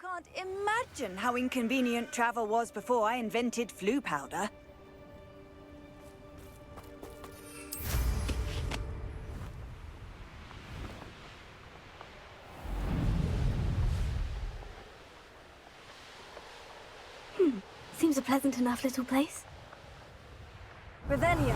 Can't imagine how inconvenient travel was before I invented flu powder. Seems a pleasant enough little place. Revelio.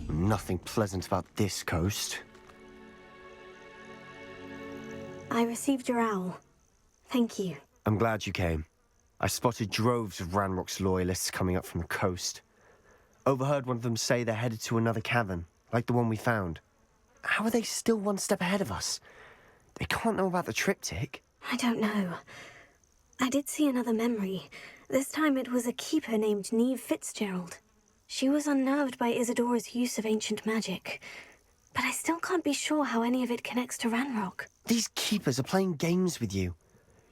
Nothing pleasant about this coast. I received your owl. Thank you. I'm glad you came. I spotted droves of Ranrock's loyalists coming up from the coast. Overheard one of them say they're headed to another cavern, like the one we found. How are they still one step ahead of us? They can't know about the triptych. I don't know. I did see another memory. This time it was a keeper named Neve Fitzgerald. She was unnerved by Isadora's use of ancient magic. But I still can't be sure how any of it connects to Ranrock. These keepers are playing games with you.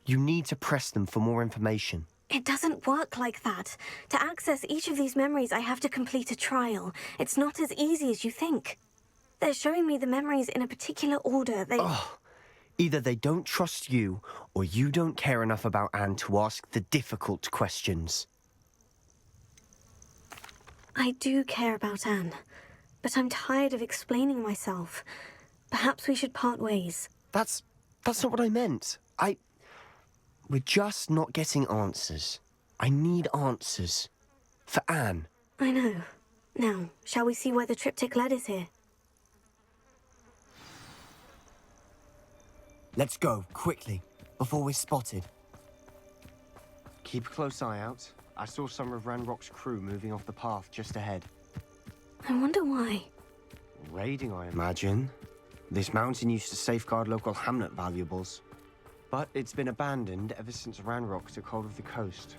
You need to press them for more information. It doesn't work like that. To access each of these memories, I have to complete a trial. It's not as easy as you think. They're showing me the memories in a particular order. Either they don't trust you, or you don't care enough about Anne to ask the difficult questions. I do care about Anne, but I'm tired of explaining myself. Perhaps we should part ways. That's not what I meant. We're just not getting answers. I need answers. For Anne. I know. Now, shall we see where the triptych led us here? Let's go, quickly, before we're spotted. Keep a close eye out. I saw some of Ranrock's crew moving off the path just ahead. I wonder why. Raiding, I imagine. This mountain used to safeguard local hamlet valuables. But it's been abandoned ever since Ranrock took hold of the coast.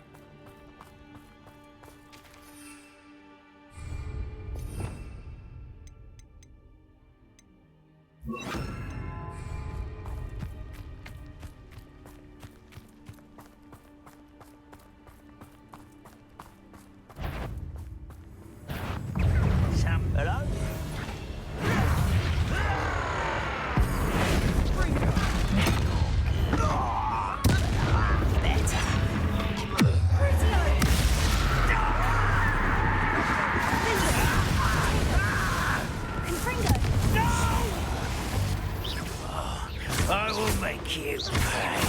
Hello? I will make you pay.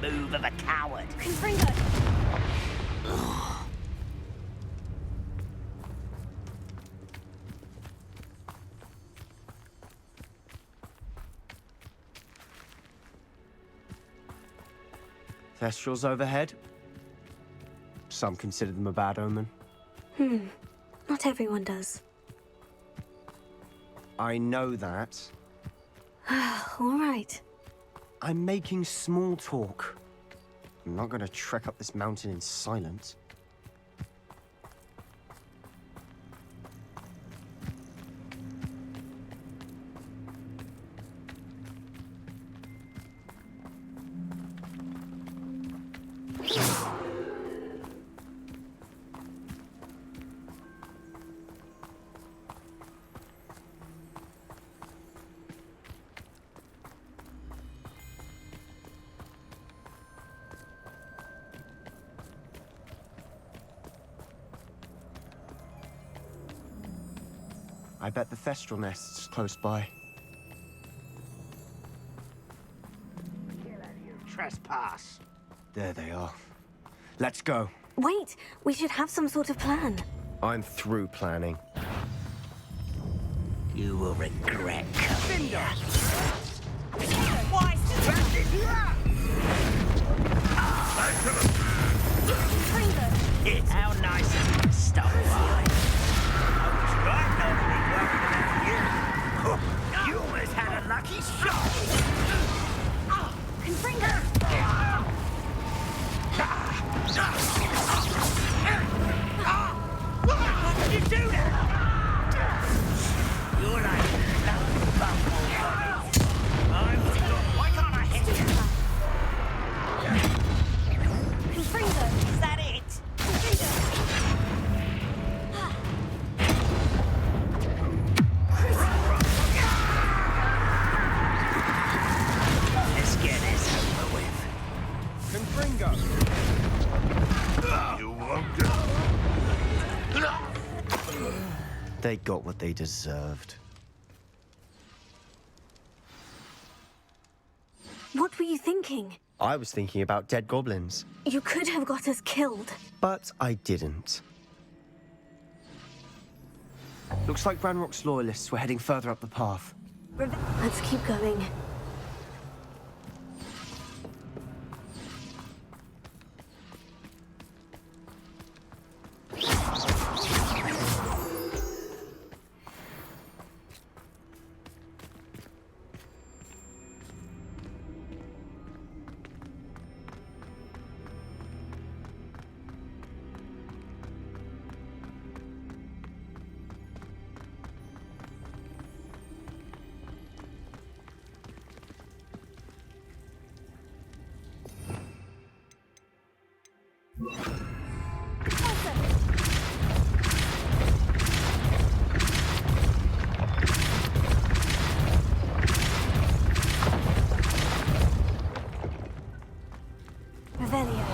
The move of a coward. Confringo! Thestrals overhead. Some consider them a bad omen. Not everyone does. I know that. All right. I'm making small talk. I'm not going to trek up this mountain in silence. I bet the Thestral nest's close by. Trespass. There they are. Let's go. Wait, we should have some sort of plan. I'm through planning. You will regret coming here. Why, It's how nice of you to stop by. I was right not to be welcome out here. You almost had a lucky shot. How did you do that? You're like a bumble. Why can't I hit you? Is that it? Let's get this over with. Confringo! You won't get... They got what they deserved. What were you thinking? I was thinking about dead goblins, You could have got us killed. but I didn't. Looks like Ranrock's loyalists were heading further up the path. Let's keep going. Revelio.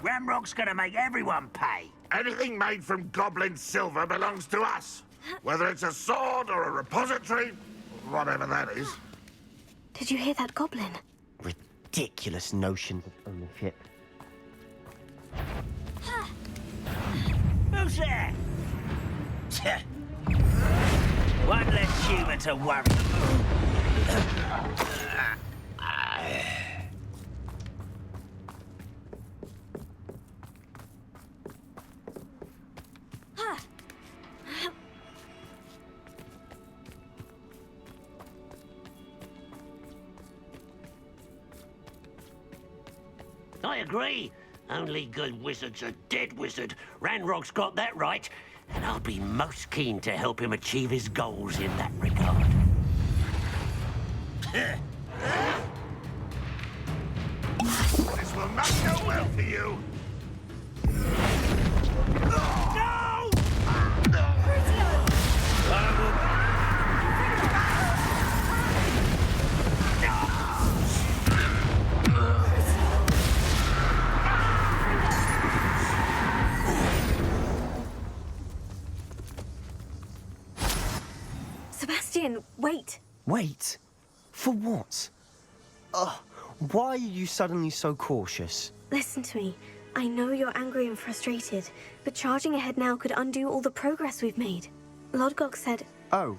Ramrock's gonna make everyone pay. Anything made from goblin silver belongs to us. Whether it's a sword or a repository, whatever that is. Did you hear that goblin? Ridiculous notion of ownership. Who's there? One less human to worry. I agree. Only good wizard's a dead wizard. Ranrock's got that right, and I'll be most keen to help him achieve his goals in that regard. This will not go well for you. No! Sebastian, wait. Wait? For what? Why are you suddenly so cautious? Listen to me. I know you're angry and frustrated, but charging ahead now could undo all the progress we've made. Lodgock said, Oh,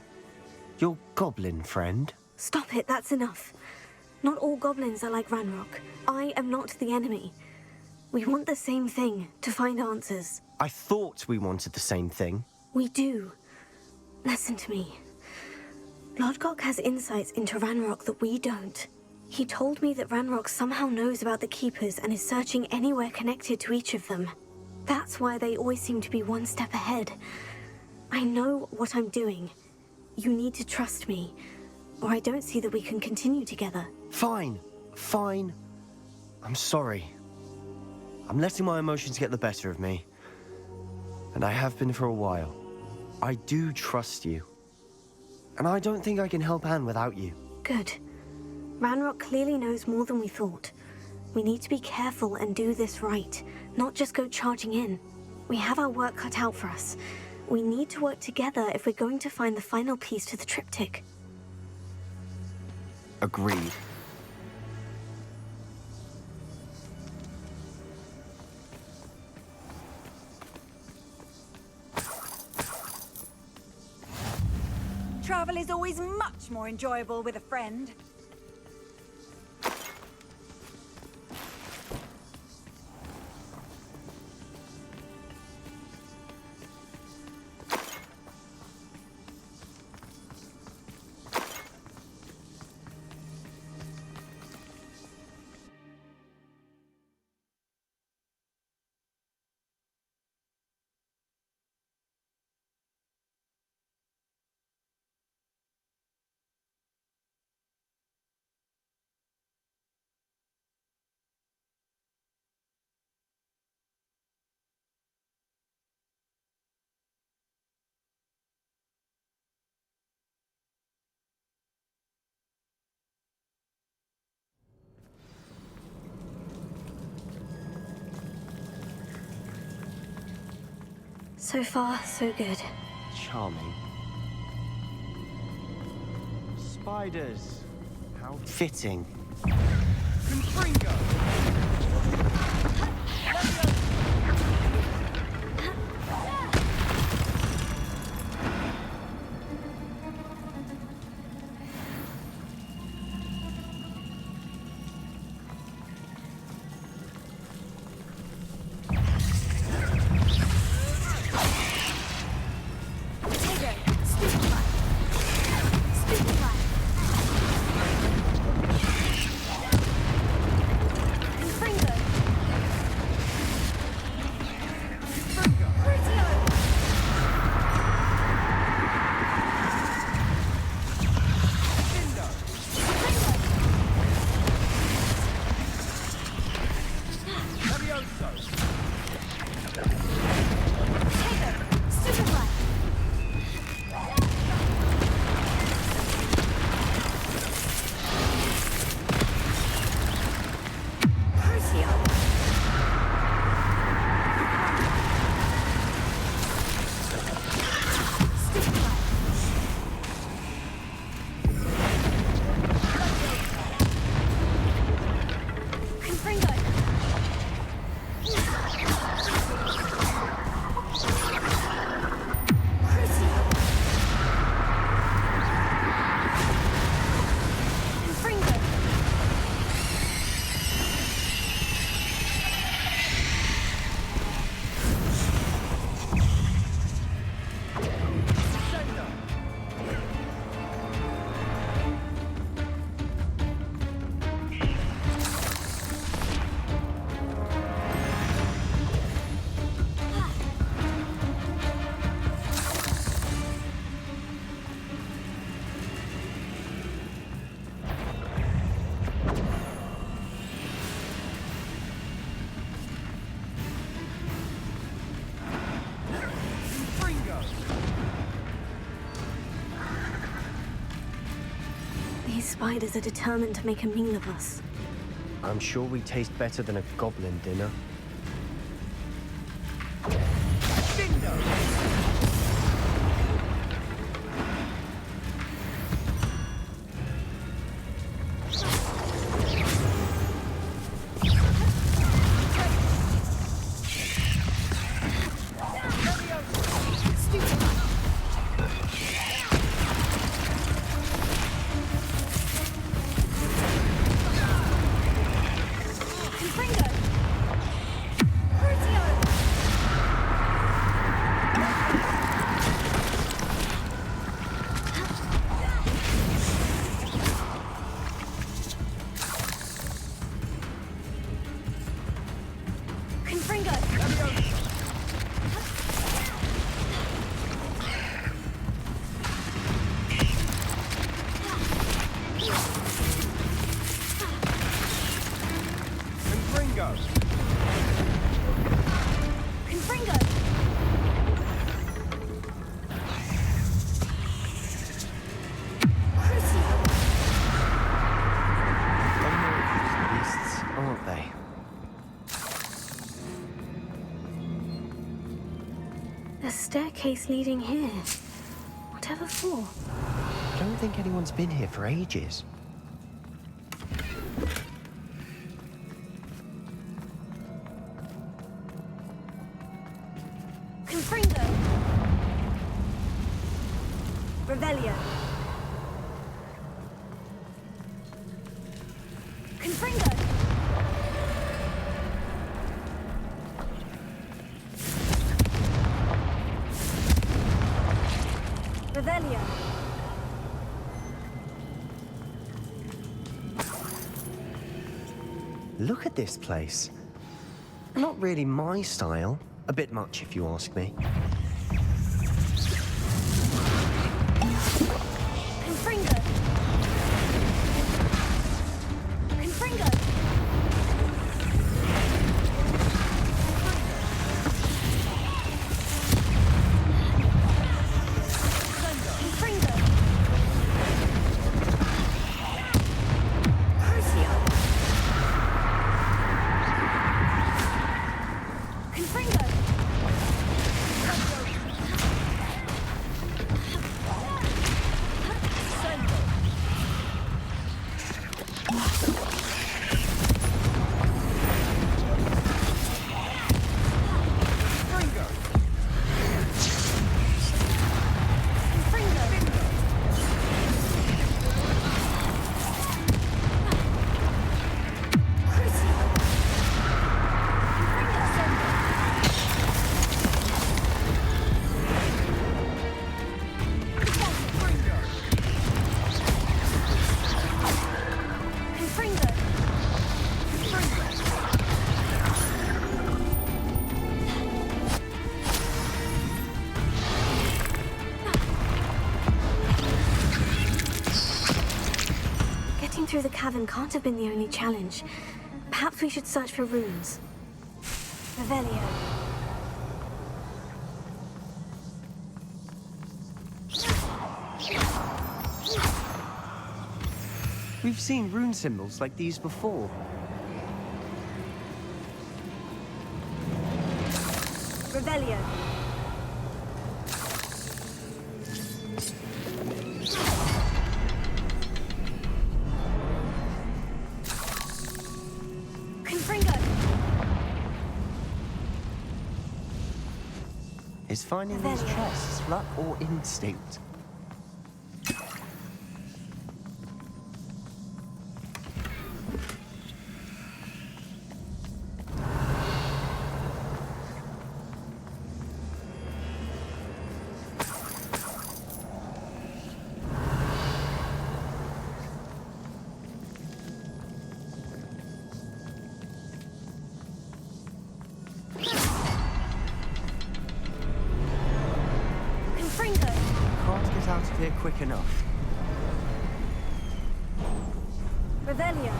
your goblin friend? Stop it, that's enough. Not all goblins are like Ranrock. I am not the enemy. We want the same thing, to find answers. I thought we wanted the same thing. We do. Listen to me. Lodgock has insights into Ranrock that we don't. He told me that Ranrock somehow knows about the Keepers and is searching anywhere connected to each of them. That's why they always seem to be one step ahead. I know what I'm doing. You need to trust me, or I don't see that we can continue together. Fine. I'm sorry. I'm letting my emotions get the better of me. And I have been for a while. I do trust you. And I don't think I can help Anne without you. Good. Ranrock clearly knows more than we thought. We need to be careful and do this right, not just go charging in. We have our work cut out for us. We need to work together if we're going to find the final piece to the triptych. Agreed. Travel is always much more enjoyable with a friend. So far, so good. Charming. Spiders. How fitting. These spiders are determined to make a meal of us. I'm sure we taste better than a goblin dinner. Aren't they? A staircase leading here. Whatever for? I don't think anyone's been here for ages. Confringo! Revelio! Confringo! Revelio! Look at this place. Not really my style. A bit much, if you ask me. Confringo! Confringo! Confringo! Crucio! Confringo! Getting through the cavern can't have been the only challenge. Perhaps we should search for runes. Revelio! We've seen rune symbols like these before. Revelio! Confringo! Is finding these chests luck or instinct? Can't get out of here quick enough. Revelio!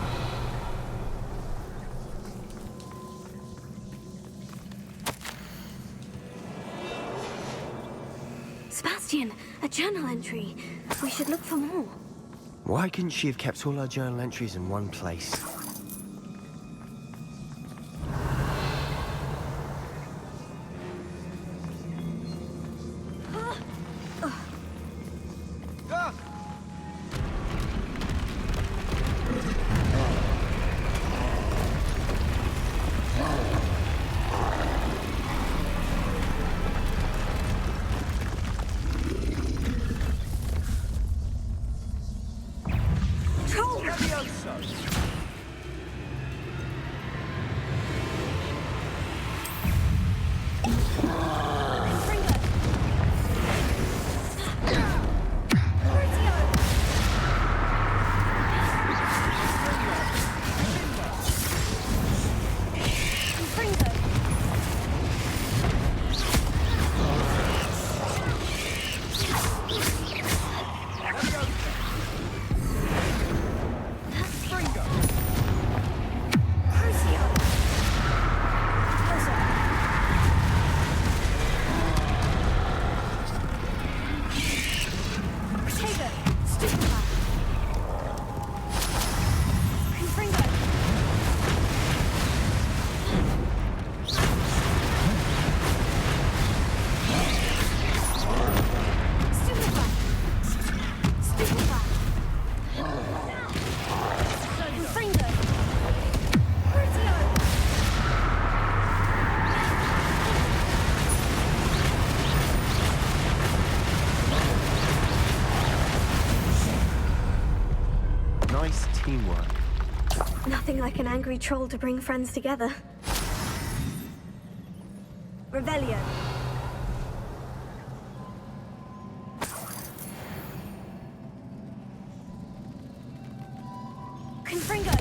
Sebastian, a journal entry. We should look for more. Why couldn't she have kept all her journal entries in one place? nothing like an angry troll to bring friends together. Revelio. Confringo!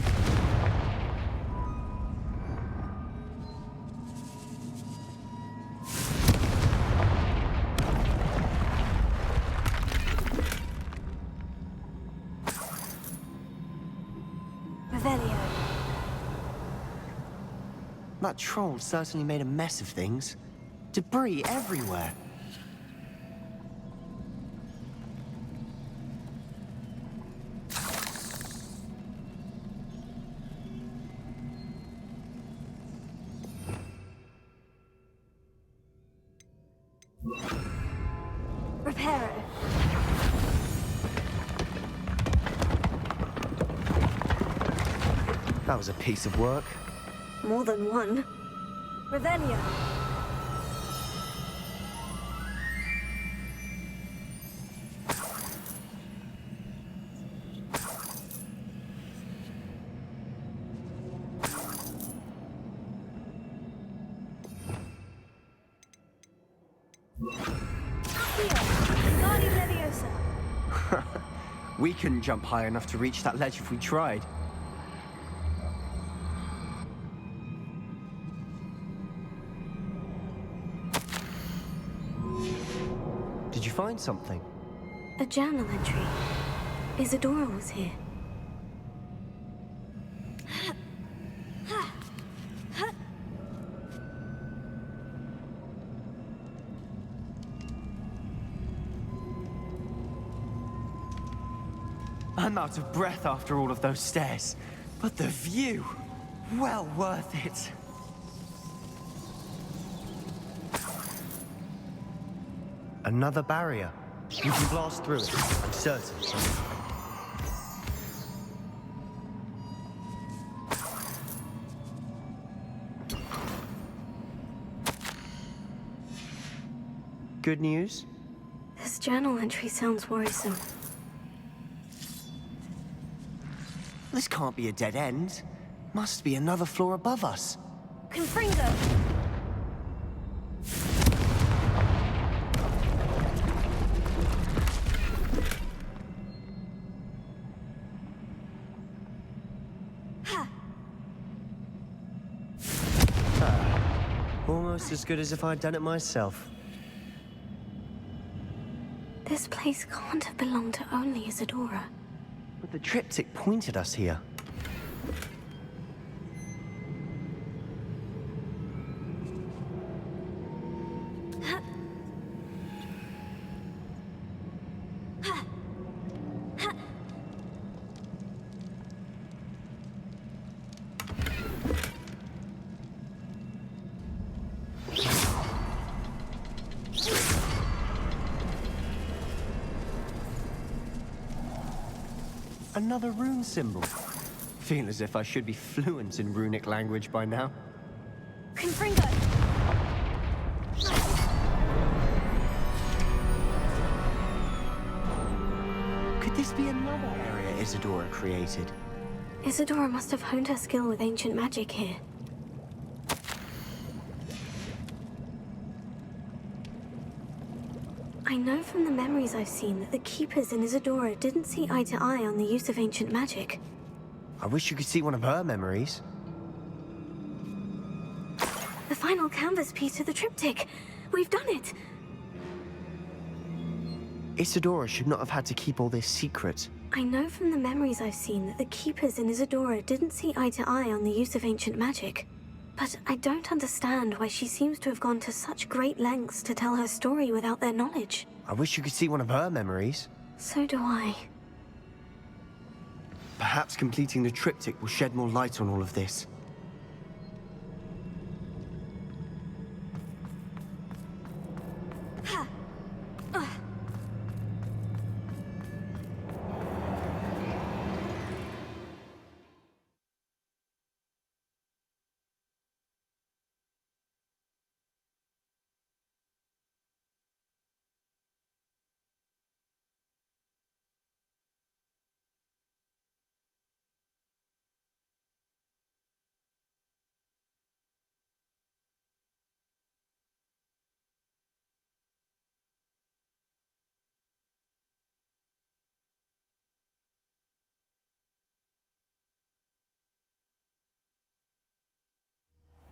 Revelio. That troll certainly made a mess of things. Debris everywhere. Reparo. That was a piece of work. More than one. Revelio. Guardian Leviosa. We couldn't jump high enough to reach that ledge if we tried. Did you find something? A journal entry. Isadora was here. I'm out of breath after all of those stairs. But the view! Well worth it. Another barrier. You can blast through it, I'm certain. Good news? This journal entry sounds worrisome. This can't be a dead end. Must be another floor above us. Confringo! Almost as good as if I'd done it myself. This place can't have belonged to only Isadora. But the triptych pointed us here. Another rune symbol. Feel as if I should be fluent in runic language by now. Confringo! Could this be another area Isadora created? Isadora must have honed her skill with ancient magic here. I know from the memories I've seen that the Keepers in Isadora didn't see eye to eye on the use of ancient magic. I wish you could see one of her memories. The final canvas piece of the triptych! We've done it! Isadora should not have had to keep all this secret. I know from the memories I've seen that the Keepers in Isadora didn't see eye to eye on the use of ancient magic. But I don't understand why she seems to have gone to such great lengths to tell her story without their knowledge. I wish you could see one of her memories. So do I. Perhaps completing the triptych will shed more light on all of this.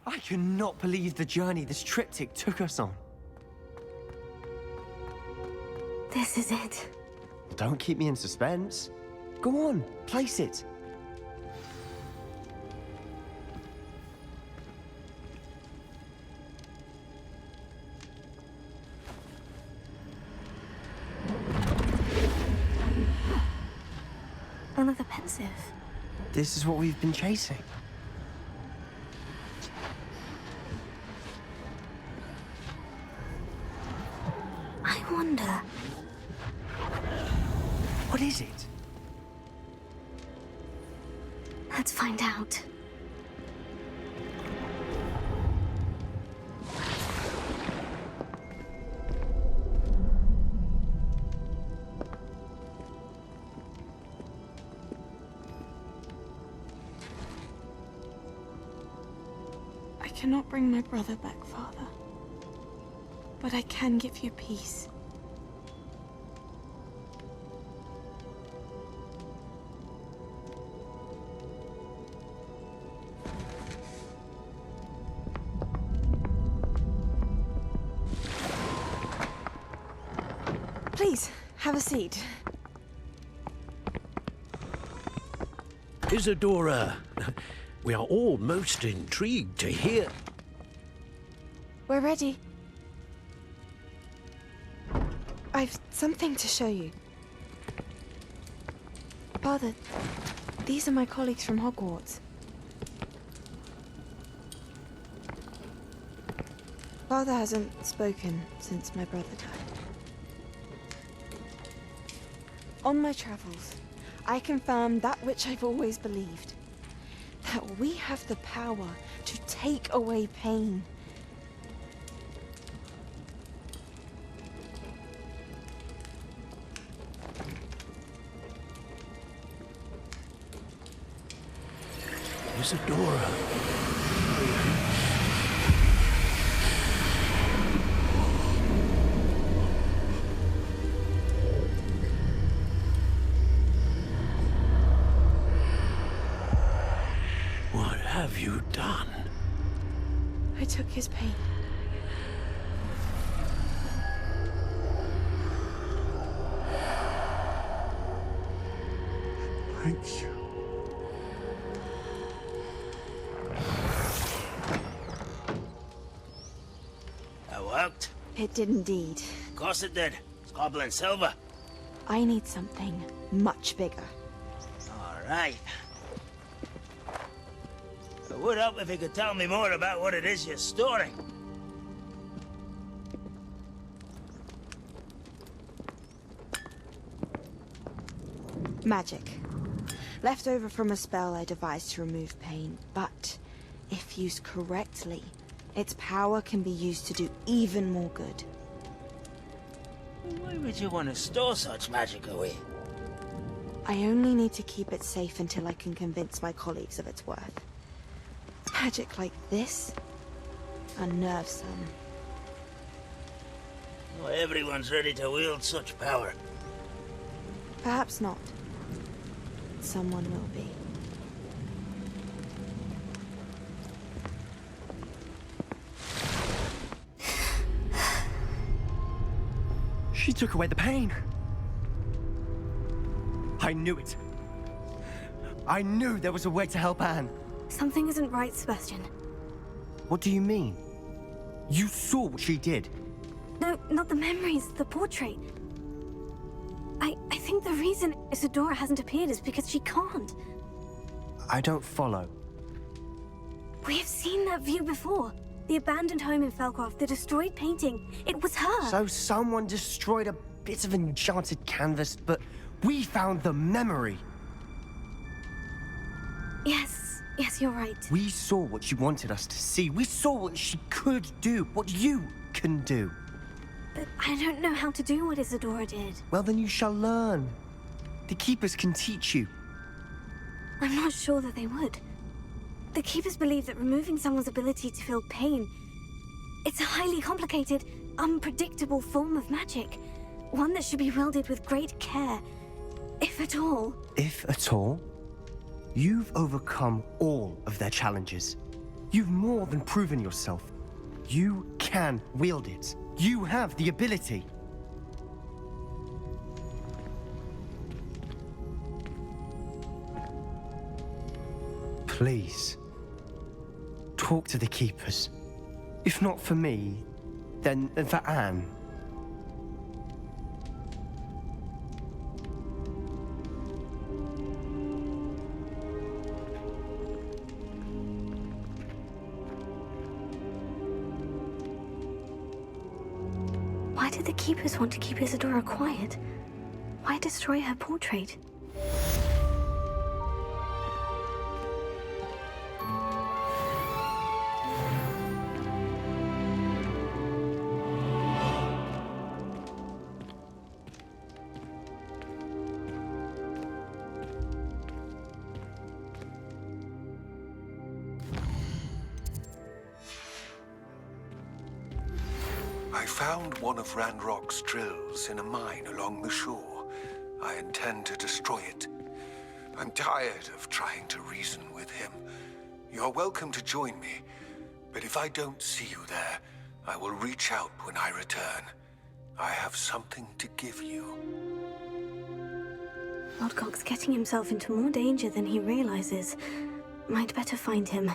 I cannot believe the journey this triptych took us on. This is it. Don't keep me in suspense. Go on, place it. Another pensive. This is what we've been chasing. I wonder. What is it? Let's find out. I cannot bring my brother back, Father. But I can give you peace. Please, have a seat. Isadora, we are all most intrigued to hear. We're ready. I've something to show you. Father, these are my colleagues from Hogwarts. Father hasn't spoken since my brother died. On my travels, I confirmed that which I've always believed. That we have the power to take away pain. Isadora. What have you done? I took his pain. Thank you. That worked. It did indeed. Of course it did. It's goblin silver. I need something much bigger. All right. It would help if you could tell me more about what it is you're storing. Magic. Left over from a spell I devised to remove pain, but if used correctly, its power can be used to do even more good. Why would you want to store such magic away? I only need to keep it safe until I can convince my colleagues of its worth. Magic like this unnerves some. Not everyone's ready to wield such power. Perhaps not. Someone will be. She took away the pain. I knew it. I knew there was a way to help Anne. Something isn't right, Sebastian. What do you mean? You saw what she did. No, not the memories, the portrait. I think the reason Isadora hasn't appeared is because she can't. I don't follow. We have seen that view before. The abandoned home in Felcroft, the destroyed painting. It was her. So someone destroyed a bit of enchanted canvas, but we found the memory. Yes, you're right. We saw what she wanted us to see. We saw what she could do, what you can do. But I don't know how to do what Isadora did. Well, then you shall learn. The Keepers can teach you. I'm not sure that they would. The Keepers believe that removing someone's ability to feel pain, it's a highly complicated, unpredictable form of magic. One that should be wielded with great care, if at all. If at all, you've overcome all of their challenges. You've more than proven yourself. You can wield it. You have the ability. Please, talk to the keepers. If not for me, then for Anne. Why did the keepers want to keep Isadora quiet? Why destroy her portrait? I found one of Ranrock's drills in a mine along the shore. I intend to destroy it. I'm tired of trying to reason with him. You're welcome to join me, but if I don't see you there, I will reach out when I return. I have something to give you. Lodgock's getting himself into more danger than he realizes. Might better find him.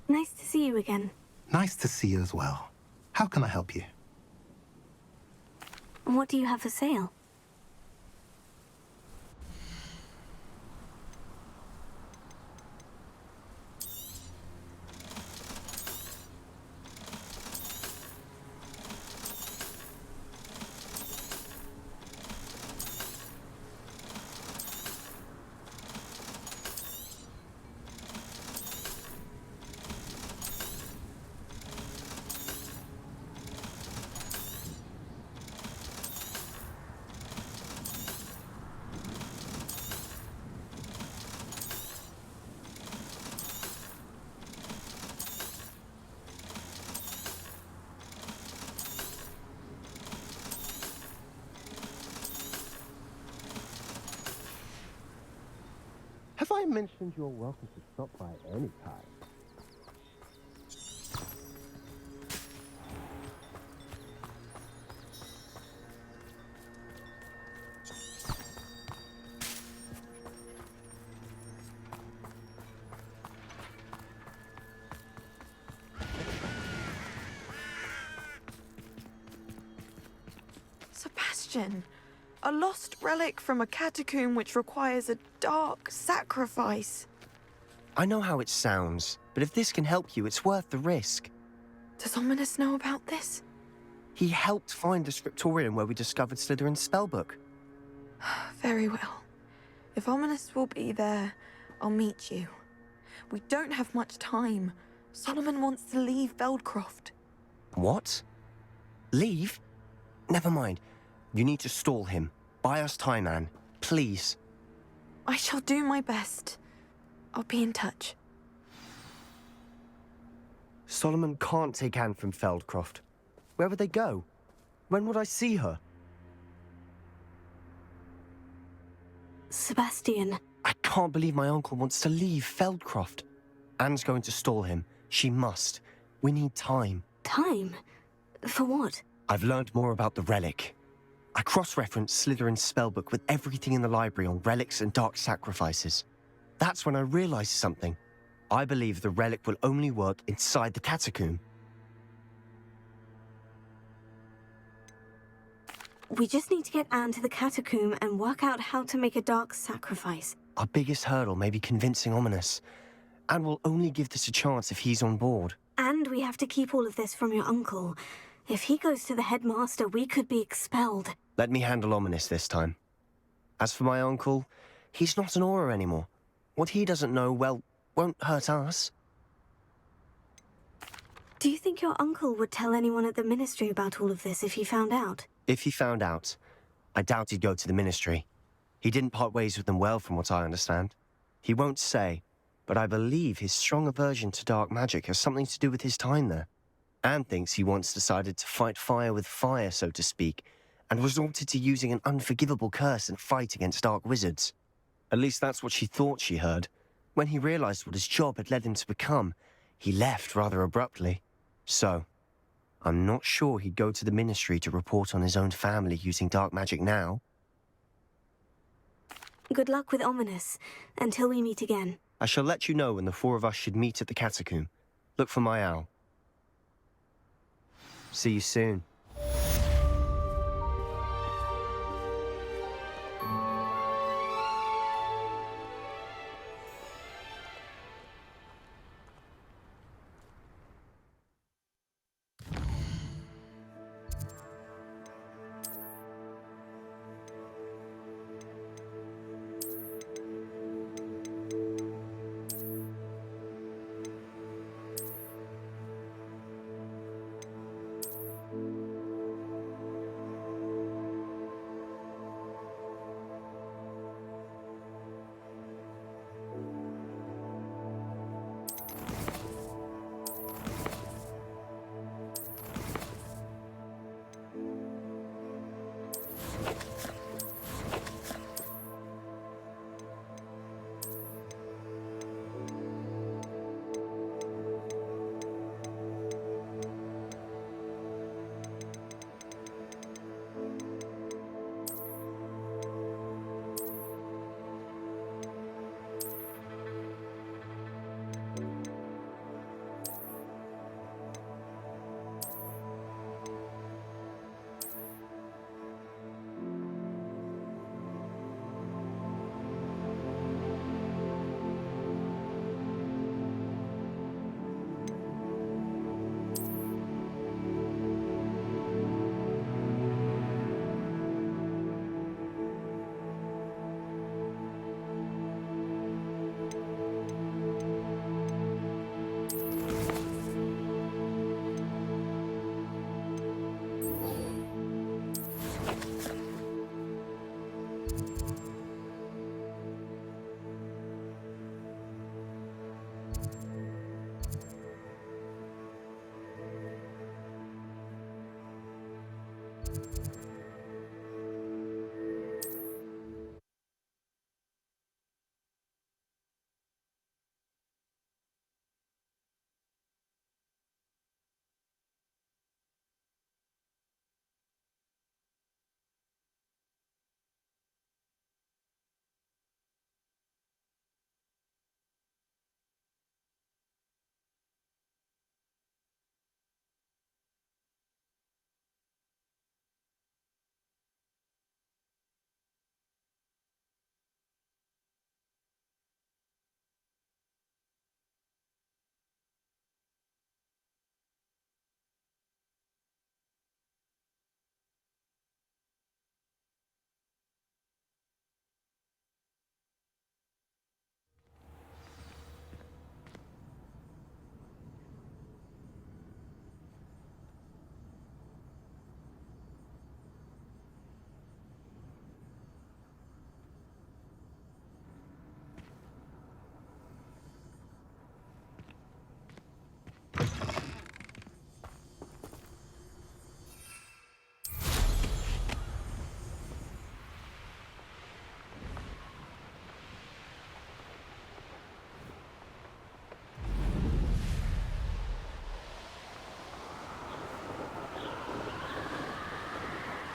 Nice to see you again. Nice to see you as well. How can I help you? What do you have for sale? I mentioned you're welcome to stop by any time. Sebastian, a lost relic from a catacomb which requires a dark sacrifice. I know how it sounds, but if this can help you, it's worth the risk. Does Ominous know about this? He helped find the scriptorium where we discovered Slytherin's spellbook. Very well. If Ominous will be there, I'll meet you. We don't have much time. Solomon wants to leave Feldcroft. What? Leave? Never mind. You need to stall him. Buy us time, Anne. Please. I shall do my best. I'll be in touch. Solomon can't take Anne from Feldcroft. Where would they go? When would I see her? Sebastian. I can't believe my uncle wants to leave Feldcroft. Anne's going to stall him. She must. We need time. Time? For what? I've learned more about the relic. I cross-referenced Slytherin's spellbook with everything in the library on relics and dark sacrifices. That's when I realized something. I believe the relic will only work inside the catacomb. We just need to get Anne to the catacomb and work out how to make a dark sacrifice. Our biggest hurdle may be convincing Ominous. And we'll only give this a chance if he's on board. And we have to keep all of this from your uncle. If he goes to the headmaster, we could be expelled. Let me handle Ominous this time. As for my uncle, he's not an Auror anymore. What he doesn't know, well, won't hurt us. Do you think your uncle would tell anyone at the ministry about all of this if he found out? If he found out, I doubt he'd go to the ministry. He didn't part ways with them well, from what I understand. He won't say, but I believe his strong aversion to dark magic has something to do with his time there. Anne thinks he once decided to fight fire with fire, so to speak, and resorted to using an unforgivable curse in a fight against dark wizards. At least that's what she thought she heard. When he realized what his job had led him to become, he left rather abruptly. So, I'm not sure he'd go to the ministry to report on his own family using dark magic now. Good luck with Ominous, until we meet again. I shall let you know when the four of us should meet at the catacomb. Look for my owl. See you soon.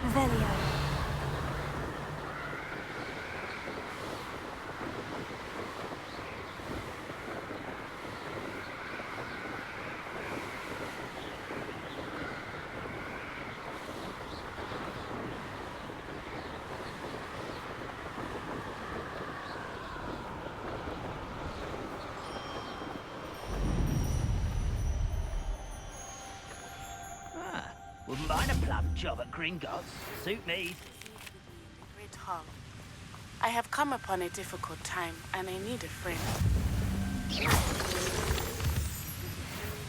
Velio. Wouldn't mind a plum job at Gringotts. Suit me. Great hall. I have come upon a difficult time, and I need a friend.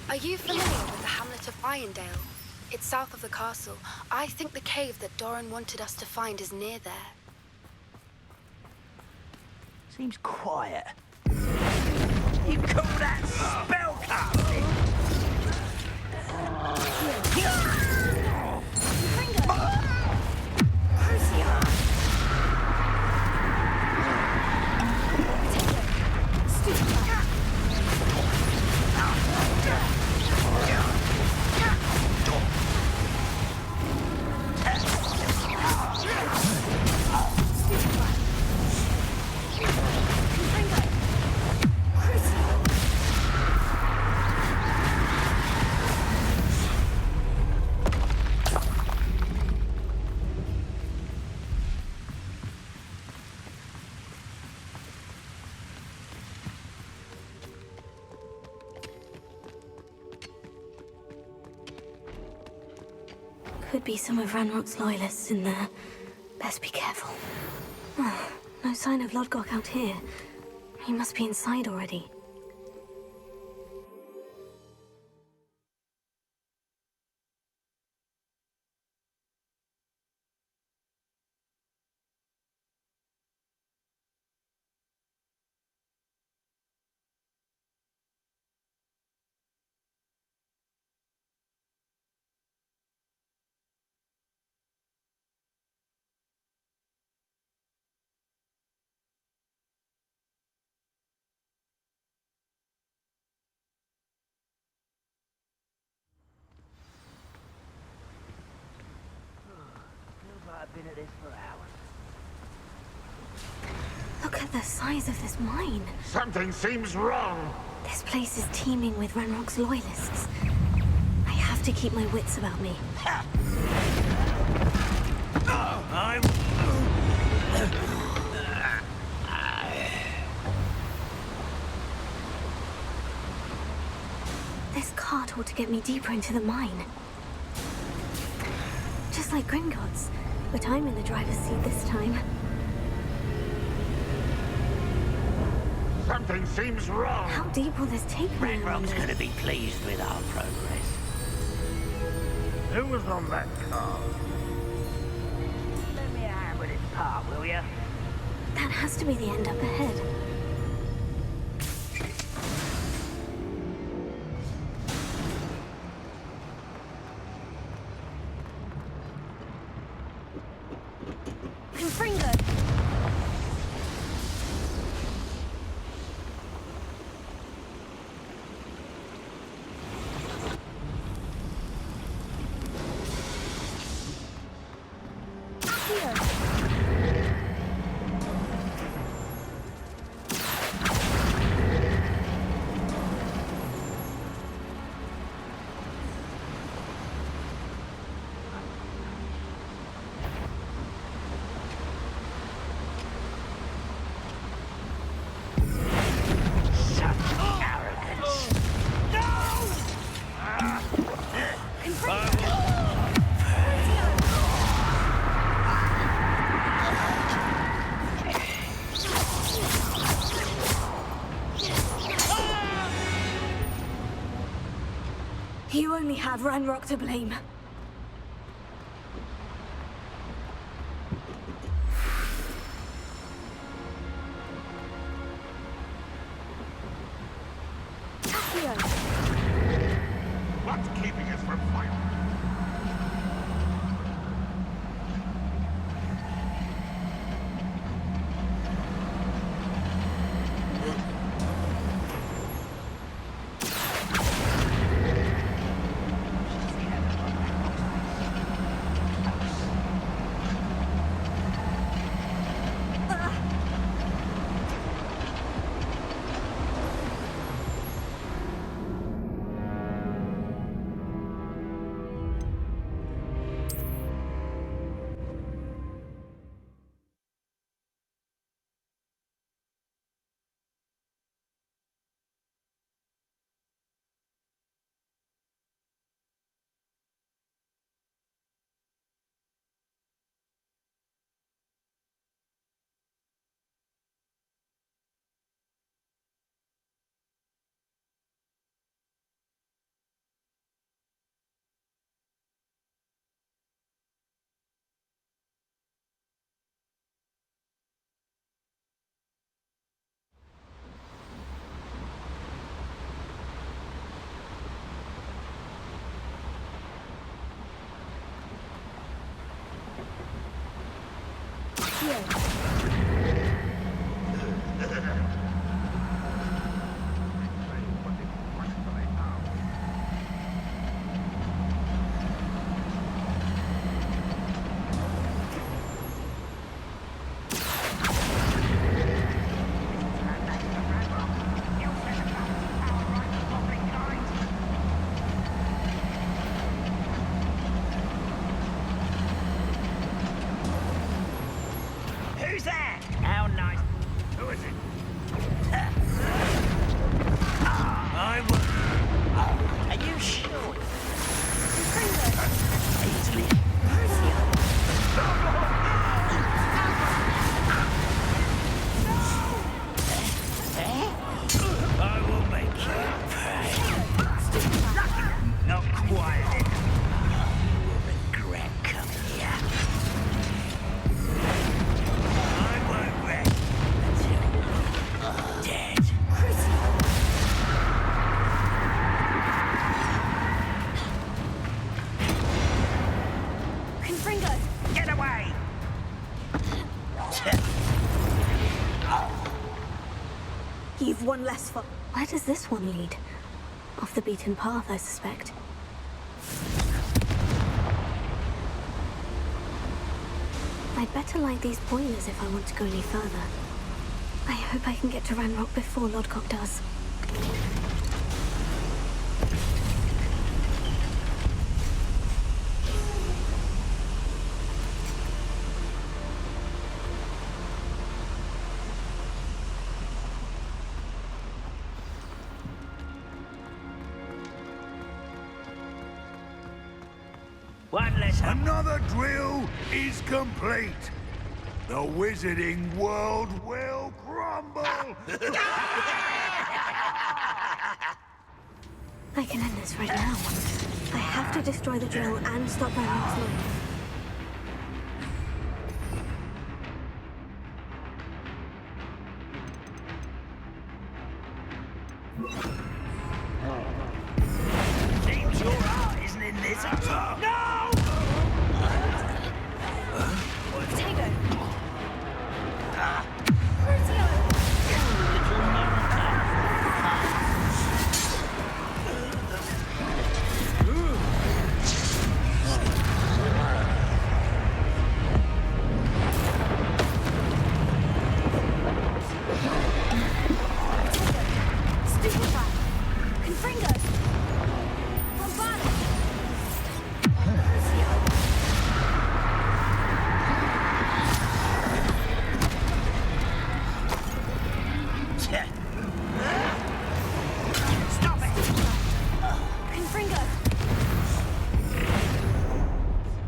Are you familiar with the hamlet of Irondale? It's south of the castle. I think the cave that Doran wanted us to find is near there. Seems quiet. You call that spellcasting? Could be some of Ranrock's loyalists in there. Best be careful. Oh, no sign of Lodgock out here. He must be inside already. I've been at this for hours. Look at the size of this mine. Something seems wrong. This place is teeming with Ranrock's loyalists. I have to keep my wits about me. I'm... This cart ought to get me deeper into the mine. Just like Gringotts, but I'm in the driver's seat this time. Something seems wrong. How deep will this take me? Ranrock's gonna be pleased with our progress. Who was on that car? Let me a hand with this part, will ya? That has to be the end up ahead. You only have Ranrock to blame. What's keeping us from fighting? Who's that? How nice. Who is it? I will. Are you sure? Easily. I will make you pay. Not quite. You will regret coming here. I won't rest until you're dead. Confringo! Get away! You've one less for. Where does this one lead? Off the beaten path, I suspect. I'd better light these boilers if I want to go any further. I hope I can get to Ranrock before Lodgock does. One less. Another drill is complete. The wizarding world will crumble. I can end this right now. I have to destroy the drill and stop Ranrock's line. Seems your heart isn't in this. No! Potato!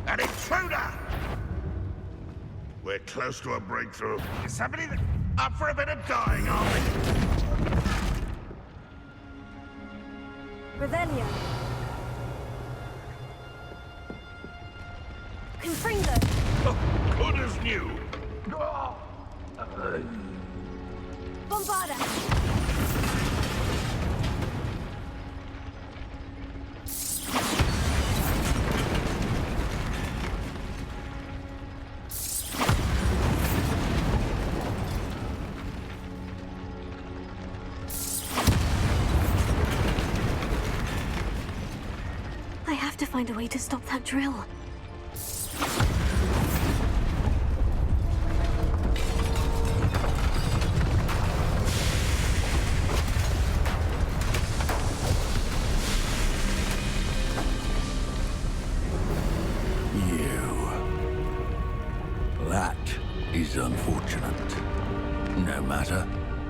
An intruder! We're close to a breakthrough. Is somebody up for a bit of dying, are we? Revelio. Confringo. Oh, good as new. Bombarda. I have to find a way to stop that drill. That is unfortunate. No matter,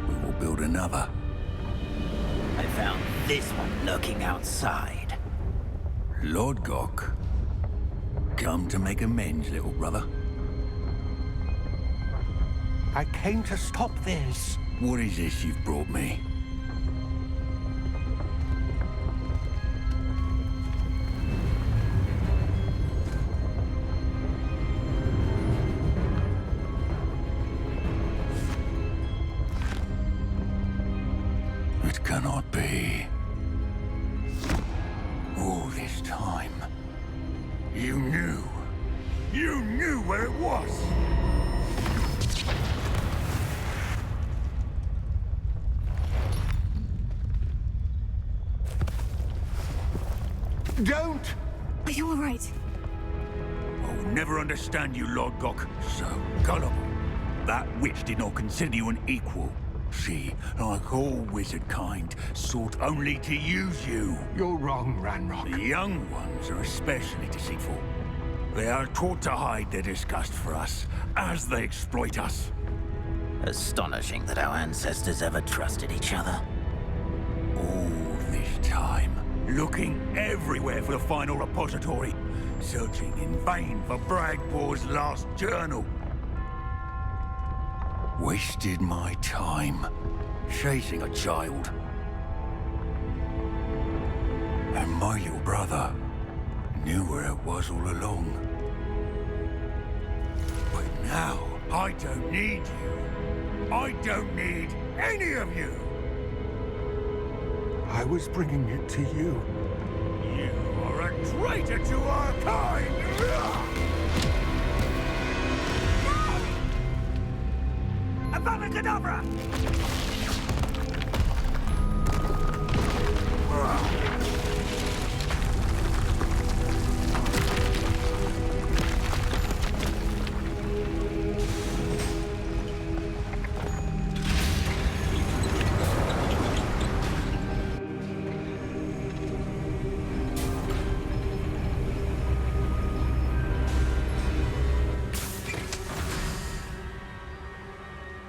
we will build another. I found this one lurking outside. Lodgock. Come to make amends, little brother. I came to stop this. What is this you've brought me? It cannot be. All this time, You knew. You knew where it was. Don't! Are you all right? I'll never understand you, Lodgock. So gullible. That witch did not consider you an equal. She, like all wizard kind, sought only to use you. You're wrong, Ranrock. The young ones are especially deceitful. They are taught to hide their disgust for us, as they exploit us. Astonishing that our ancestors ever trusted each other. All this time, looking everywhere for the final repository, searching in vain for Bragbor's last journal. Wasted my time, chasing a child. And my little brother knew where it was all along. But now, I don't need you. I don't need any of you. I was bringing it to you. You are a traitor to our kind! Avada Kedavra!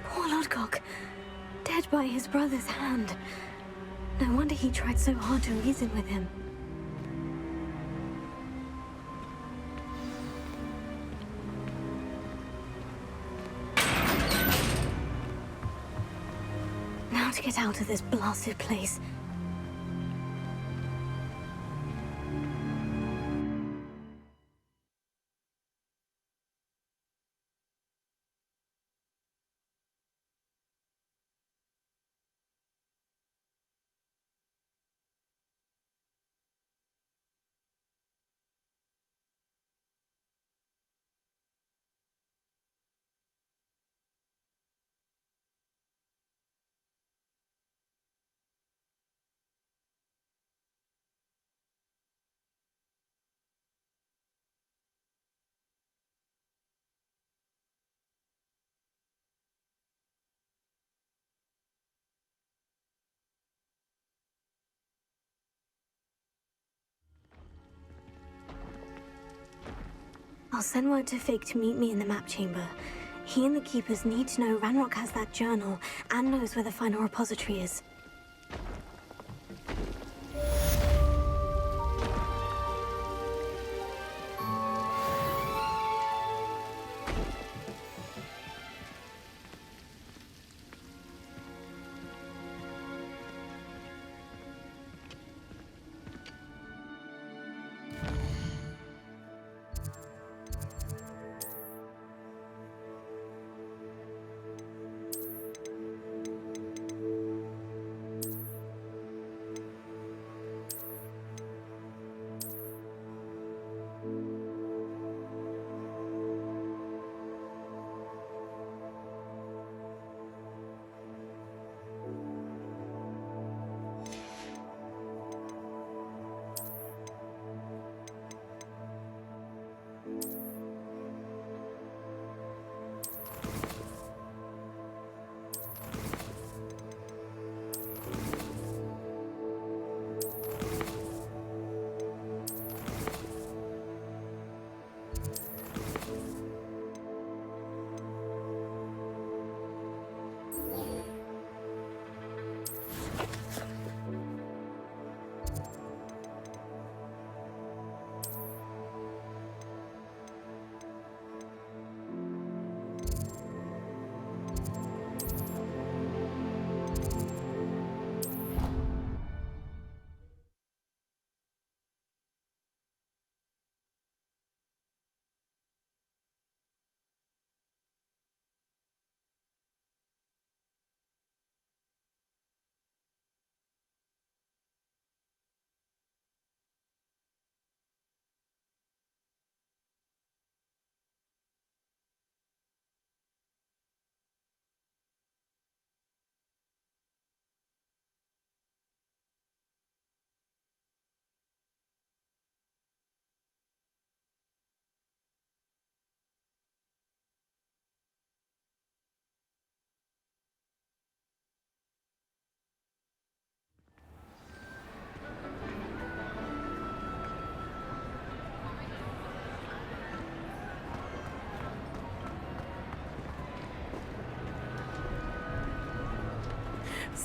Poor Lodgock. Dead by his brother's hand. No wonder he tried so hard to reason with him. Now to get out of this blasted place. I'll send word to Fig to meet me in the map chamber. He and the Keepers need to know Ranrock has that journal and knows where the final repository is.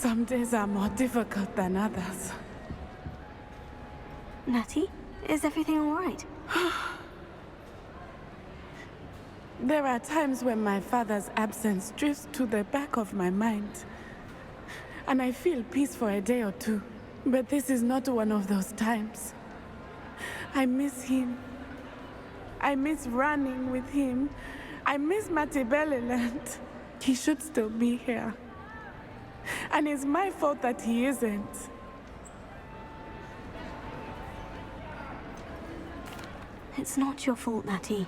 Some days are more difficult than others. Natty, is everything all right? There are times when my father's absence drifts to the back of my mind, and I feel peace for a day or two. But this is not one of those times. I miss him. I miss running with him. I miss Matibeleland. He should still be here. And it's my fault that he isn't. It's not your fault, Natty.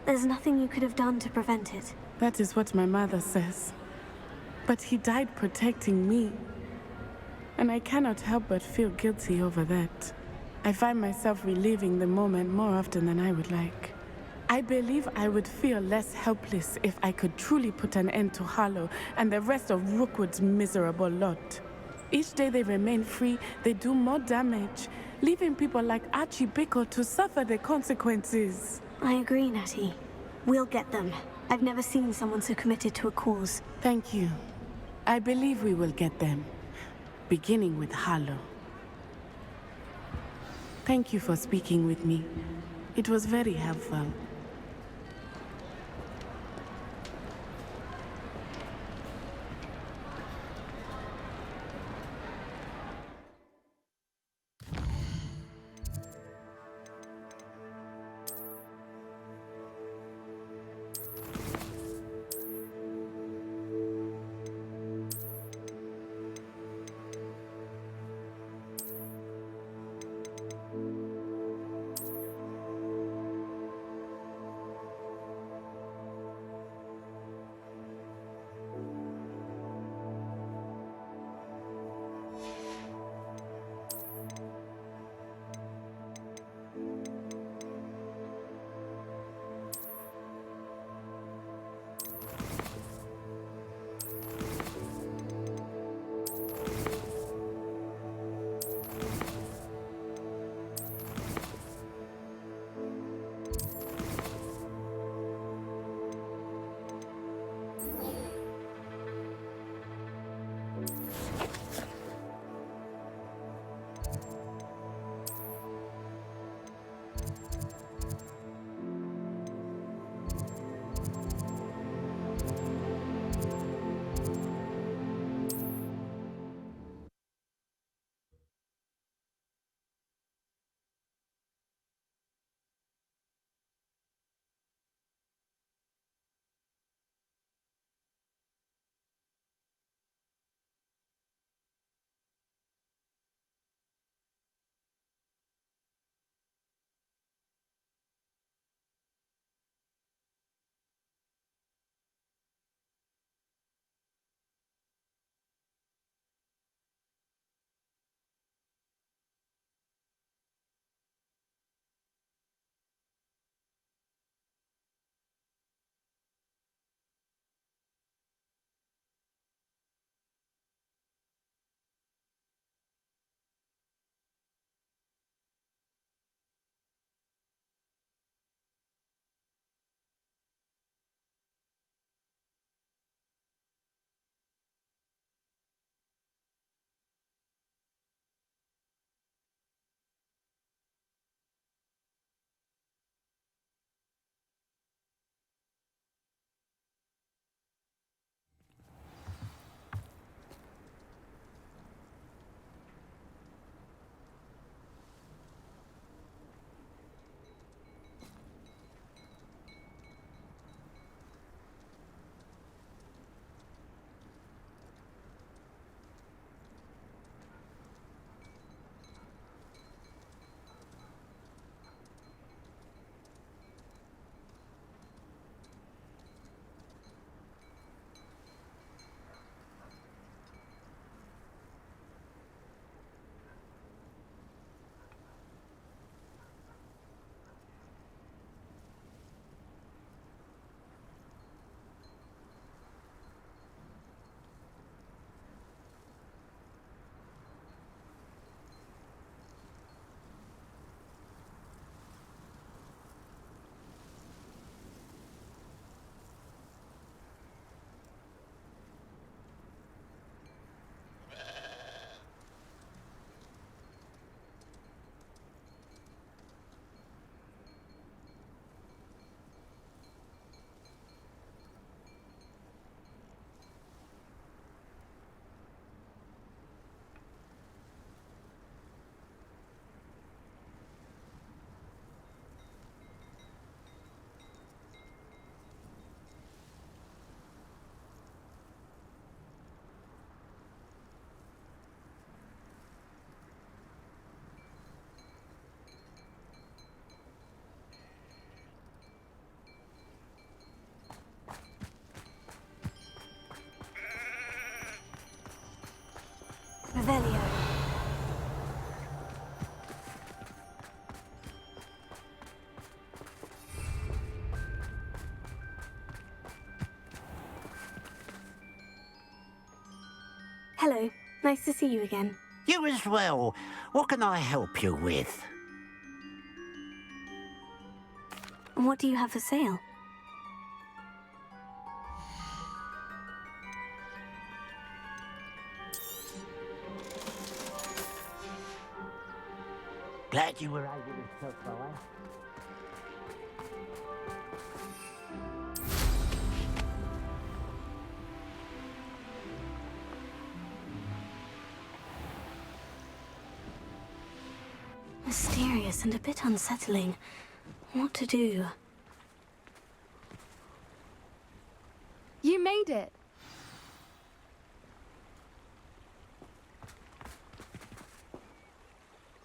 There's nothing you could have done to prevent it. That is what my mother says. But he died protecting me. And I cannot help but feel guilty over that. I find myself reliving the moment more often than I would like. I believe I would feel less helpless if I could truly put an end to Harlow and the rest of Rookwood's miserable lot. Each day they remain free, they do more damage, leaving people like Archie Bickle to suffer the consequences. I agree, Natty. We'll get them. I've never seen someone so committed to a cause. Thank you. I believe we will get them, beginning with Harlow. Thank you for speaking with me. It was very helpful. Hello. Nice to see you again. You as well. What can I help you with? And what do you have for sale? Glad you were able to stop by. Mysterious and a bit unsettling. What to do? You made it.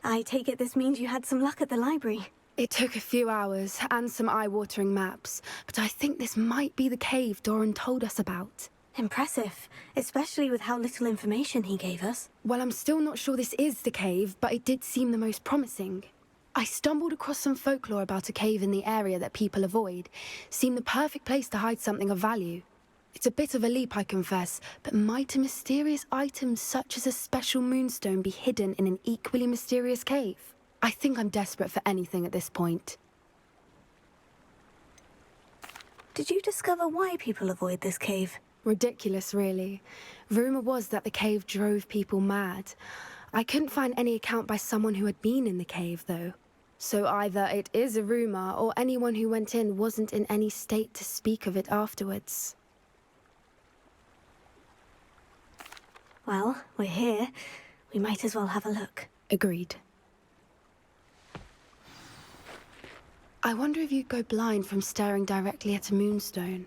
I take it this means you had some luck at the library. It took a few hours and some eye-watering maps, but I think this might be the cave Doran told us about. Impressive, especially with how little information he gave us. Well, I'm still not sure this is the cave, but it did seem the most promising. I stumbled across some folklore about a cave in the area that people avoid. Seemed the perfect place to hide something of value. It's a bit of a leap, I confess, but might a mysterious item such as a special moonstone be hidden in an equally mysterious cave? I think I'm desperate for anything at this point. Did you discover why people avoid this cave? Ridiculous, really. Rumor was that the cave drove people mad. I couldn't find any account by someone who had been in the cave, though. So either it is a rumor, or anyone who went in wasn't in any state to speak of it afterwards. Well, we're here. We might as well have a look. Agreed. I wonder if you'd go blind from staring directly at a moonstone.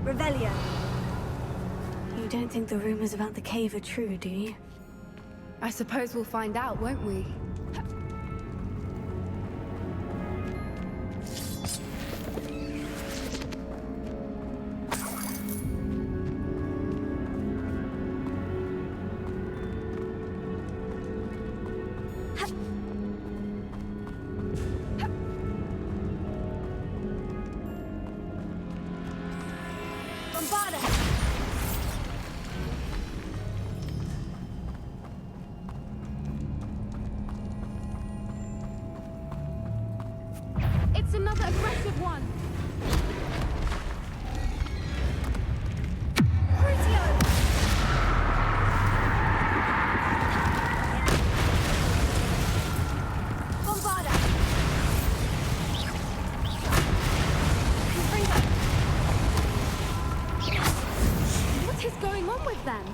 Revelio. You don't think the rumors about the cave are true, do you? I suppose we'll find out, won't we? It's another aggressive one! What is going on with them?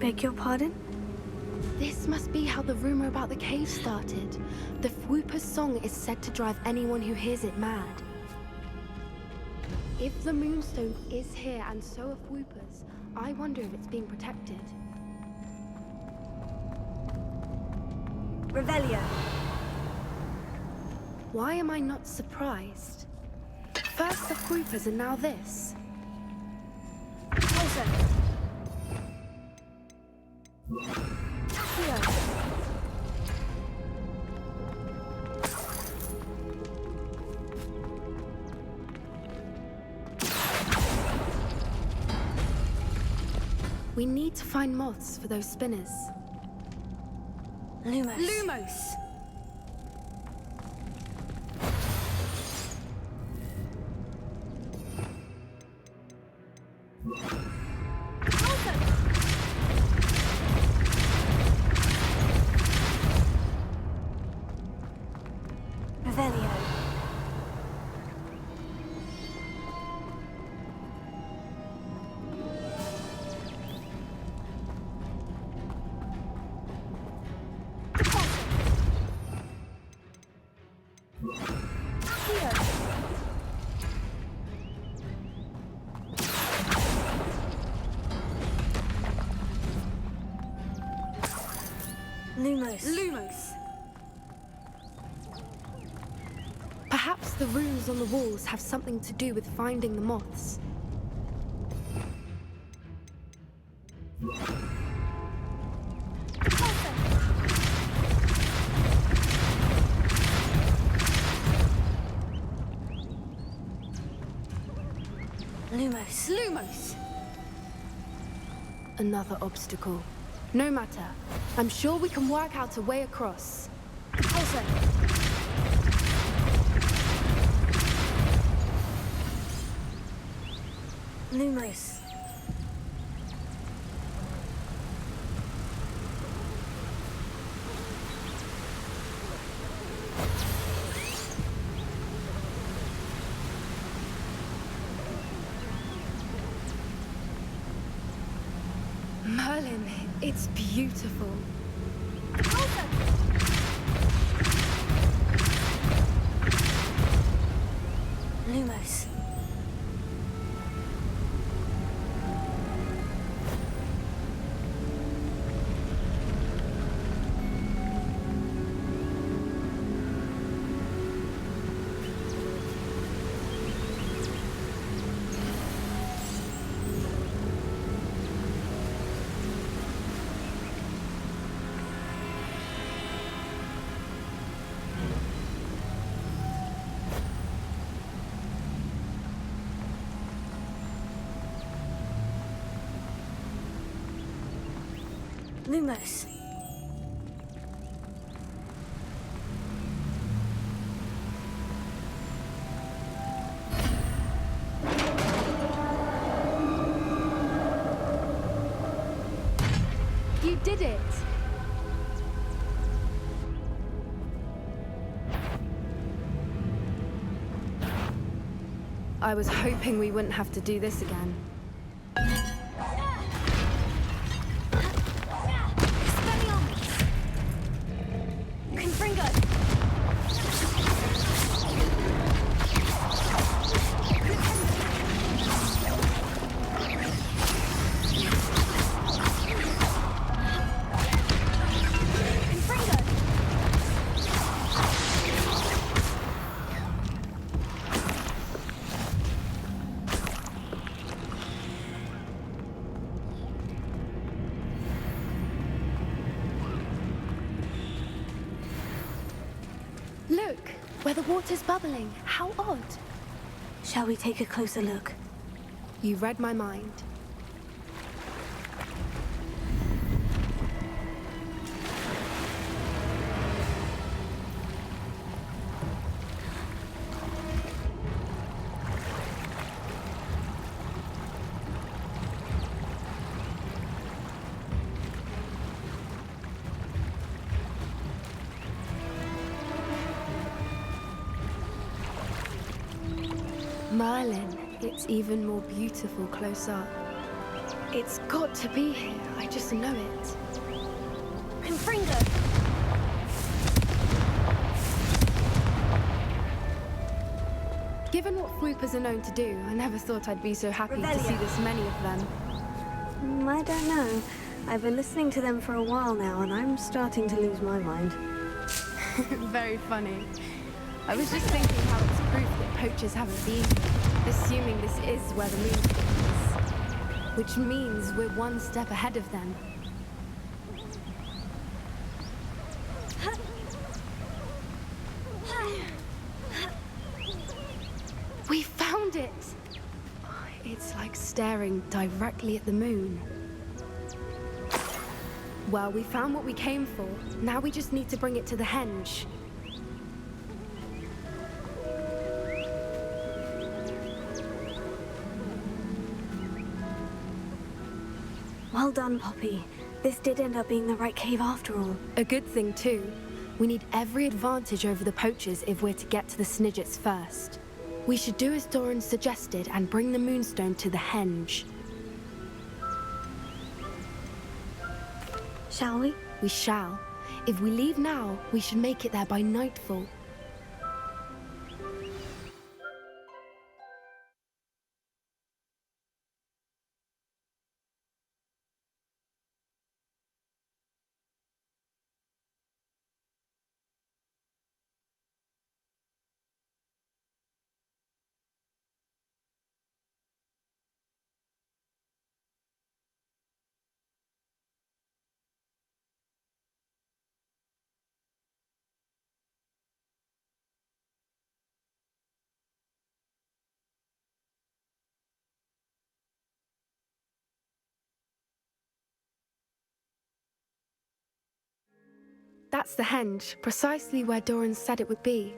beg your pardon? This must be how the rumor about the cave started. The Whooper's song is said to drive anyone who hears it mad. If the Moonstone is here and so are Whoopers, I wonder if it's being protected. Revelio. Why am I not surprised? First the Whoopers and now this. Awesome. We need to find moths for those spinners. Lumos. Lumos! Revelio. Lumos. Lumos! Perhaps the runes on the walls have something to do with finding the moths. Lumos. Lumos! Another obstacle. No matter. I'm sure we can work out a way across. Lumos. Merlin, it's beautiful. Lumos. Lumos. You did it! I was hoping we wouldn't have to do this again. Look, where the water's bubbling. How odd. Shall we take a closer look? You read my mind. Merlin, it's even more beautiful close up. It's got to be here. I just know it. Confringo! Given what swoopers are known to do, I never thought I'd be so happy to see this many of them. I don't know. I've been listening to them for a while now, and I'm starting to lose my mind. Very funny. I was just thinking how it's proof that poachers haven't been here, assuming this is where the moonstone is. Which means we're one step ahead of them. We found it! It's like staring directly at the moon. Well, we found what we came for. Now we just need to bring it to the henge. Well done, Poppy. This did end up being the right cave after all. A good thing, too. We need every advantage over the poachers if we're to get to the Snidgets first. We should do as Doran suggested and bring the moonstone to the henge. Shall we? We shall. If we leave now, we should make it there by nightfall. That's the henge, precisely where Doran said it would be.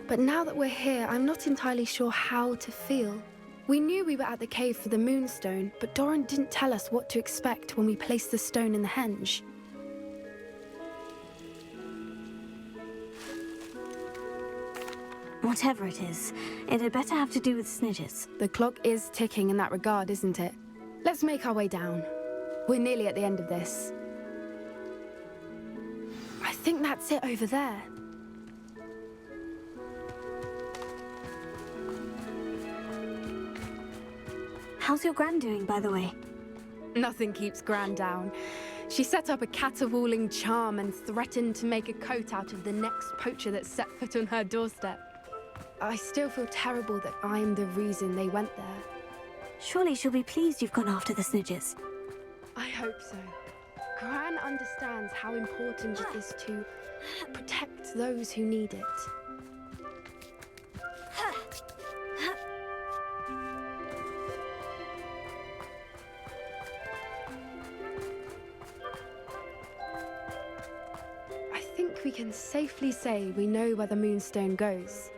But now that we're here, I'm not entirely sure how to feel. We knew we were at the cave for the moonstone, but Doran didn't tell us what to expect when we placed the stone in the henge. Whatever it is, it had better have to do with Snidgets. The clock is ticking in that regard, isn't it? Let's make our way down. We're nearly at the end of this. I think that's it over there. How's your Gran doing, by the way? Nothing keeps Gran down. She set up a caterwauling charm and threatened to make a coat out of the next poacher that set foot on her doorstep. I still feel terrible that I'm the reason they went there. Surely she'll be pleased you've gone after the Snidgets. I hope so. Gran understands how important it is to protect those who need it. I think we can safely say we know where the moonstone goes.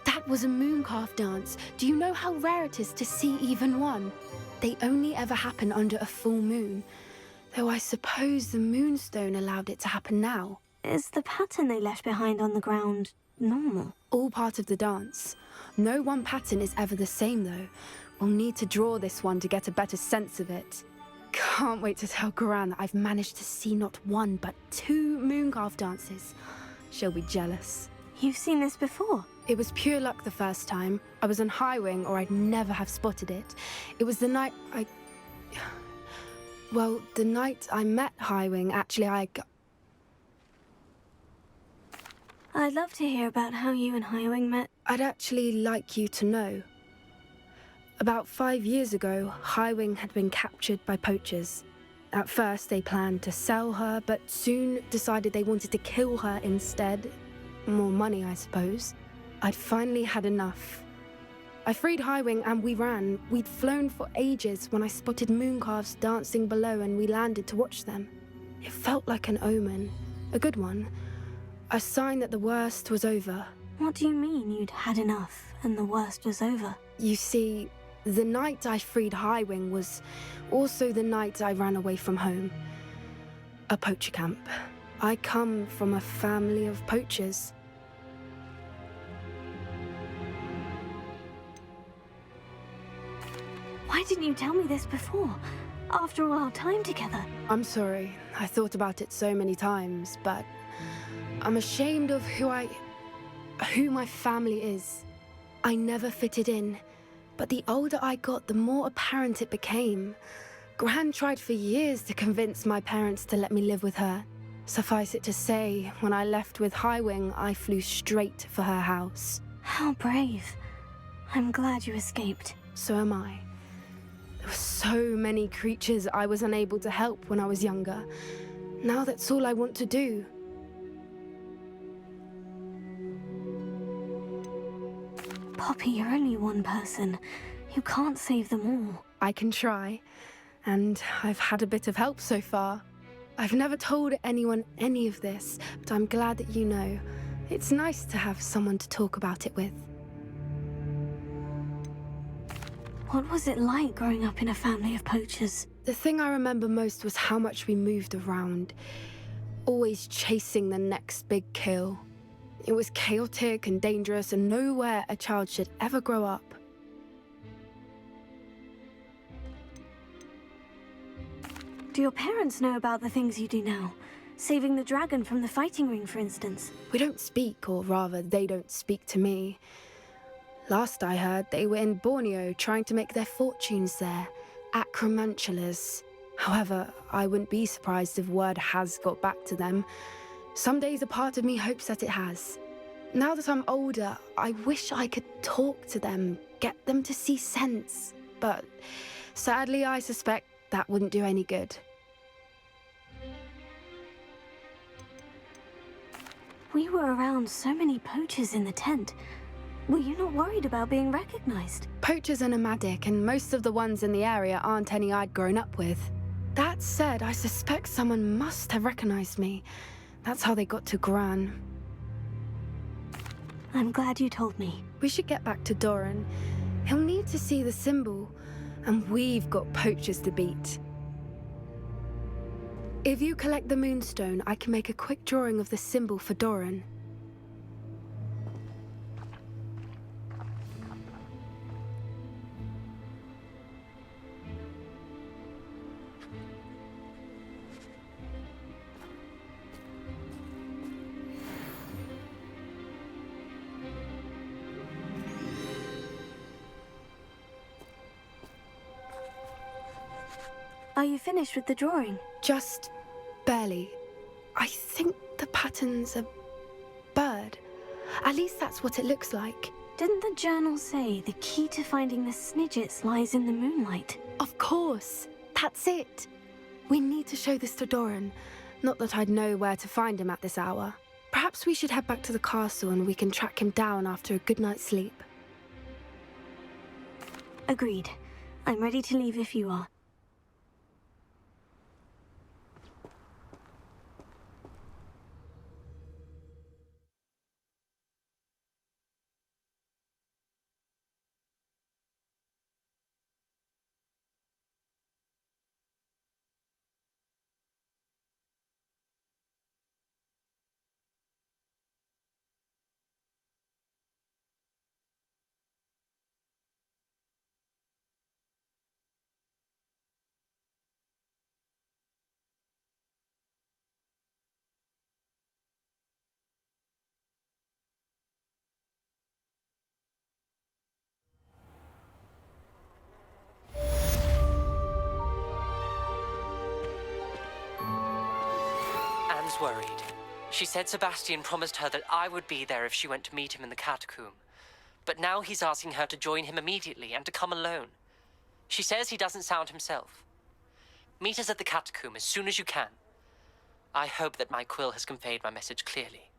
That was a mooncalf dance. Do you know how rare it is to see even one? They only ever happen under a full moon. Though I suppose the moonstone allowed it to happen now. Is the pattern they left behind on the ground normal? All part of the dance. No one pattern is ever the same, though. We'll need to draw this one to get a better sense of it. Can't wait to tell Gran that I've managed to see not one, but 2 mooncalf dances. She'll be jealous. You've seen this before? It was pure luck the first time. I was on Highwing, or I'd never have spotted it. It was the night Well, the night I met Highwing, actually, I'd love to hear about how you and Highwing met. I'd actually like you to know. About 5 years ago, Highwing had been captured by poachers. At first, they planned to sell her, but soon decided they wanted to kill her instead. More money, I suppose. I'd finally had enough. I freed Highwing and we ran. We'd flown for ages when I spotted mooncalves dancing below and we landed to watch them. It felt like an omen. A good one. A sign that the worst was over. What do you mean you'd had enough and the worst was over? You see, the night I freed Highwing was also the night I ran away from home. A poacher camp. I come from a family of poachers. Why didn't you tell me this before? After all our time together. I'm sorry. I thought about it so many times, but I'm ashamed of who my family is. I never fitted in, but the older I got, the more apparent it became. Gran tried for years to convince my parents to let me live with her. Suffice it to say, when I left with Highwing, I flew straight for her house. How brave. I'm glad you escaped. So am I. There were so many creatures I was unable to help when I was younger. Now that's all I want to do. Poppy, you're only one person. You can't save them all. I can try, and I've had a bit of help so far. I've never told anyone any of this, but I'm glad that you know. It's nice to have someone to talk about it with. What was it like growing up in a family of poachers? The thing I remember most was how much we moved around, always chasing the next big kill. It was chaotic and dangerous and nowhere a child should ever grow up. Do your parents know about the things you do now? Saving the dragon from the fighting ring, for instance. We don't speak, or rather, they don't speak to me. Last I heard, they were in Borneo trying to make their fortunes there, acromantulas. However, I wouldn't be surprised if word has got back to them. Some days a part of me hopes that it has. Now that I'm older, I wish I could talk to them, get them to see sense. But sadly, I suspect that wouldn't do any good. We were around so many poachers in the tent. Were you not worried about being recognized? Poachers are nomadic, and most of the ones in the area aren't any I'd grown up with. That said, I suspect someone must have recognized me. That's how they got to Gran. I'm glad you told me. We should get back to Doran. He'll need to see the symbol, and we've got poachers to beat. If you collect the moonstone, I can make a quick drawing of the symbol for Doran. Are you finished with the drawing? Just barely. I think the pattern's a bird. At least that's what it looks like. Didn't the journal say the key to finding the Snidgets lies in the moonlight? Of course. That's it. We need to show this to Doran. Not that I'd know where to find him at this hour. Perhaps we should head back to the castle and we can track him down after a good night's sleep. Agreed. I'm ready to leave if you are. Anne's worried. She said Sebastian promised her that I would be there if she went to meet him in the catacomb. But now he's asking her to join him immediately and to come alone. She says he doesn't sound himself. Meet us at the catacomb as soon as you can. I hope that my quill has conveyed my message clearly.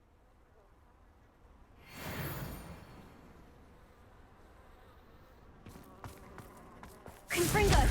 Confringo!